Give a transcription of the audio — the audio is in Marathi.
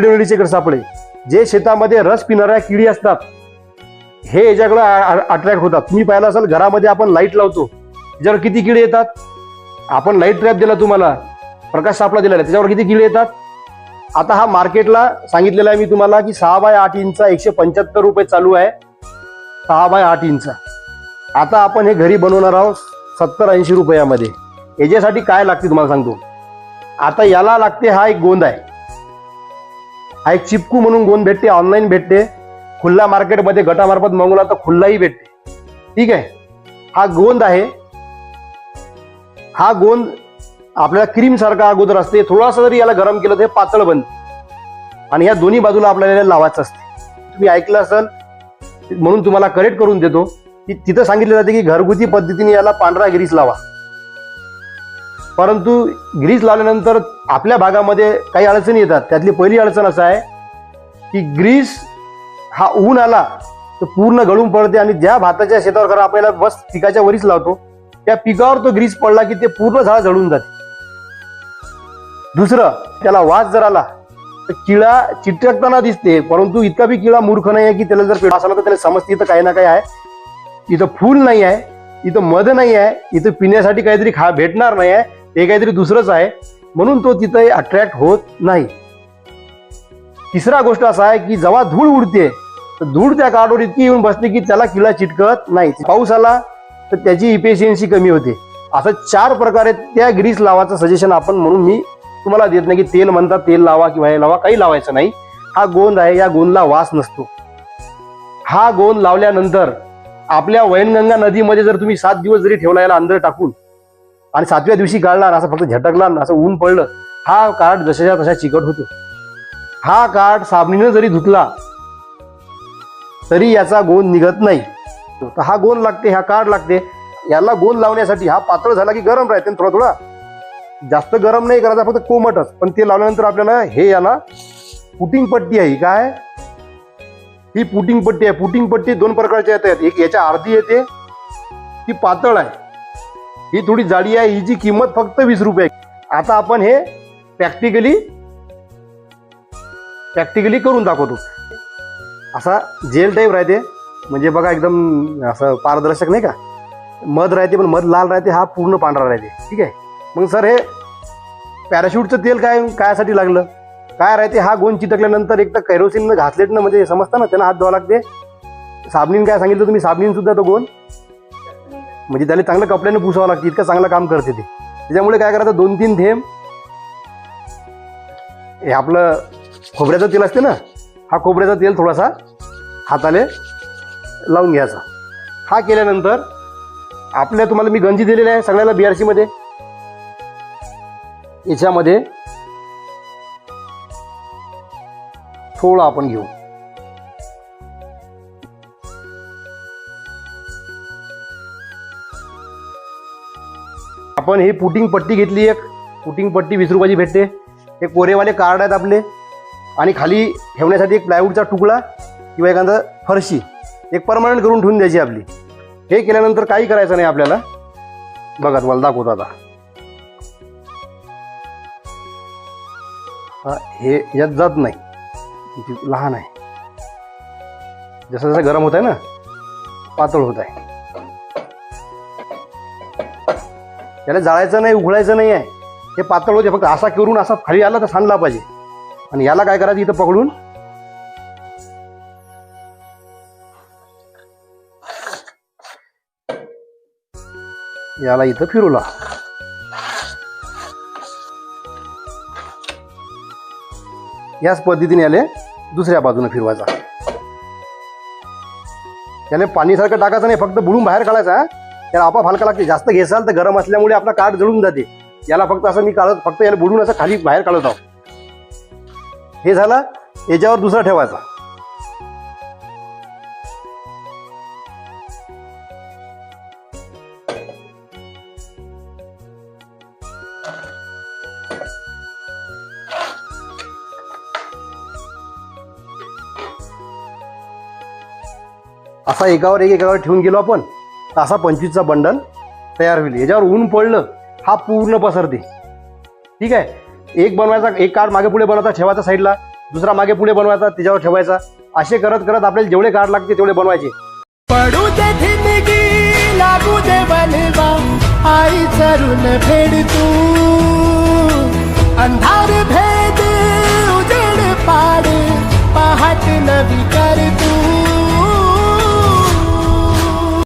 हिरडेवडीचे सापळे, जे शेतामध्ये रस पिणाऱ्या किडी असतात हे याच्याकडे अट्रॅक्ट होतात. तुम्ही पाहिलं असाल घरामध्ये आपण लाईट लावतो, त्याच्यावर किती किडे येतात. आपण लाईट ट्रॅप दिला, तुम्हाला प्रकाश सापळा दिलेला आहे, त्याच्यावर किती किडे येतात. आता हा मार्केटला सांगितलेला आहे मी तुम्हाला की 6x8 इंचा 175 रुपये चालू आहे. 6x8 इंचा. आता आपण हे घरी बनवणार आहोत 70-80 रुपयामध्ये. याच्यासाठी काय लागते तुम्हाला सांगतो. आता याला लागते, हा एक गोंद आहे, हा एक चिपकू म्हणून गोंद भेटते, ऑनलाईन भेटते, खुल्ला मार्केटमध्ये गटामार्फत मागवला तर खुल्लाही भेटते. ठीक आहे. हा गोंद आहे. हा गोंद आपल्याला क्रीम सारखा अगोदर असते, थोडासा जरी याला गरम केलं तर पातळ बनते आणि या दोन्ही बाजूला आपल्याला लावायचं असते. तुम्ही ऐकलं असाल म्हणून तुम्हाला करेक्ट करून देतो की तिथं सांगितलं जाते की घरगुती पद्धतीने याला पांढरा ग्रीस लावा. परंतु ग्रीस लावल्यानंतर आपल्या भागामध्ये काही अडचणी येतात. त्यातली पहिली अडचण असं आहे की ग्रीस हा ऊन आला तर पूर्ण गळून पडते आणि ज्या भाताच्या शेतावर खरं आपल्याला बस पिकाच्या वरीच लावतो त्या पिकावर तो ग्रीस पडला की ते पूर्ण झाड जळून जाते. दुसरं, त्याला वास जर आला तर किळा चिटकताना दिसते, परंतु इतका बी किळा मूर्ख नाही आहे की त्याला जर पेढा असला तर त्याला समजते इथं काही ना काही आहे, इथं फूल नाही आहे, इथं मध नाही आहे, इथं पिण्यासाठी काहीतरी भेटणार नाही आहे, हे काहीतरी दुसरंच आहे, म्हणून तो तिथं अट्रॅक्ट होत नाही. तिसरा गोष्ट असा आहे की जेव्हा धूळ उडते तर धूळ त्या काडवर इतकी येऊन बसते की त्याला किळा चिटकत नाही. पाऊस आला तर त्याची इफिशियन्सी कमी होते. असं 4 प्रकारे त्या ग्रीस लावायचं सजेशन आपण म्हणून मी तुम्हाला देत नाही की तेल म्हणतात तेल लावा किंवा हे लावा, काही लावायचं नाही. हा गोंद आहे, या गोंदला वास नसतो. हा गोंद लावल्यानंतर आपल्या वैनगंगा नदीमध्ये जर तुम्ही 7 दिवस जरी ठेवला याला अंदर टाकून आणि 7व्या दिवशी काढला, असं फक्त झटकला, असं ऊन पडलं, हा काठ जशाच्या तशा चिकट होतो. हा काठ साबणीनं जरी धुतला तरी याचा गोंद निघत नाही. तर हा गोंद लागते, हा काठ लागते. याला गोंद लावण्यासाठी हा पातळ झाला की गरम राहते, थोडा थोडा, जास्त गरम नाही करायचा, फक्त कोमटच. पण ते लावल्यानंतर आपल्याला हे याला पुटिंग पट्टी आहे. काय ही पुटिंग पट्टी आहे. पुटिंग पट्टी 2 प्रकारच्या येतात. एक याच्या अर्धी येते, ती पातळ आहे, ही थोडी जाडी आहे. हिची किंमत फक्त 20 रुपये. आता आपण हे प्रॅक्टिकली करून दाखवतो. असा जेल टाईप राहते, म्हणजे बघा एकदम असं पारदर्शक नाही का, मध राहते पण मध लाल राहते, हा पूर्ण पांढरा राहते. ठीक आहे. मग सर हे पॅराशूटचं तेल कायसाठी लागलं, काय राहते. हा गोंद चिटकल्यानंतर एक तर केरोसिन घासलेटनं म्हणजे समजतं ना, त्यांना हात धुवा लागते. साबणीन काय सांगितलं तुम्ही, साबणीन सुद्धा तो गोंद म्हणजे त्याला चांगलं कपड्यानं पुसावं लागते, इतकं चांगलं काम करते ते. त्याच्यामुळे काय करायचं, 2-3 थेंब हे आपलं खोबऱ्याचं तेल असते ना, हा खोबऱ्याचा तेल थोडासा हाताले लावून घ्यायचा. हा केल्यानंतर आपल्या तुम्हाला मी गंजी दिलेली आहे सगळ्याला BRC मध्ये, याच्यामध्ये थोडं आपण घेऊ. आपण ही पुटिंग पट्टी घेतली, एक पुटिंग पट्टी 20 रुपयाची भेटते. हे कोरेवाले कार्ड आहेत आपले, आणि खाली ठेवण्यासाठी एक प्लायवूडचा तुकडा किंवा एखादा फरशी एक परमनंट करून ठेवून द्यायची आपली. हे केल्यानंतर काही करायचं नाही आपल्याला. बघा तुम्हाला दाखवतो आता. हे यात जात नाही, लहान आहे, जसं जसं गरम होत आहे ना पातळ होत आहे. याला जाळायचं नाही, उघडायचं नाही आहे, हे पातळ होते. फक्त असा करून असा खाली आला तर सांडला पाहिजे. आणि याला काय करायचं, इथं पकडून याला इथं फिरवला. याच पद्धतीने याले दुसऱ्या बाजूने फिरवायचा. याला पाणीसारखं टाकायचं नाही, फक्त बुडून बाहेर काढायचा. त्याला आपाप हलका लागते. जास्त घेसाल तर गरम असल्यामुळे आपला काठ जळून जाते. याला फक्त असं मी काढत, फक्त याला बुडून असं खाली बाहेर काढत आहोत. हे झालं. याच्यावर दुसरा ठेवायचा. असा एकावर ठेवून गेलो आपण, तर असा 25चा बंडल तयार होईल. याच्यावर ऊन पडलं हा पूर्ण पसरते. ठीक आहे. एक बनवायचा, एक कार्ड मागे पुढे बनवायचा, ठेवायचा साईडला. दुसरा मागे पुढे बनवायचा, त्याच्यावर ठेवायचा. असे करत करत आपल्याला जेवढे कार्ड लागते तेवढे बनवायचे. पडू दे जिंदगी लागू दे बनवा आई चरून फेड तू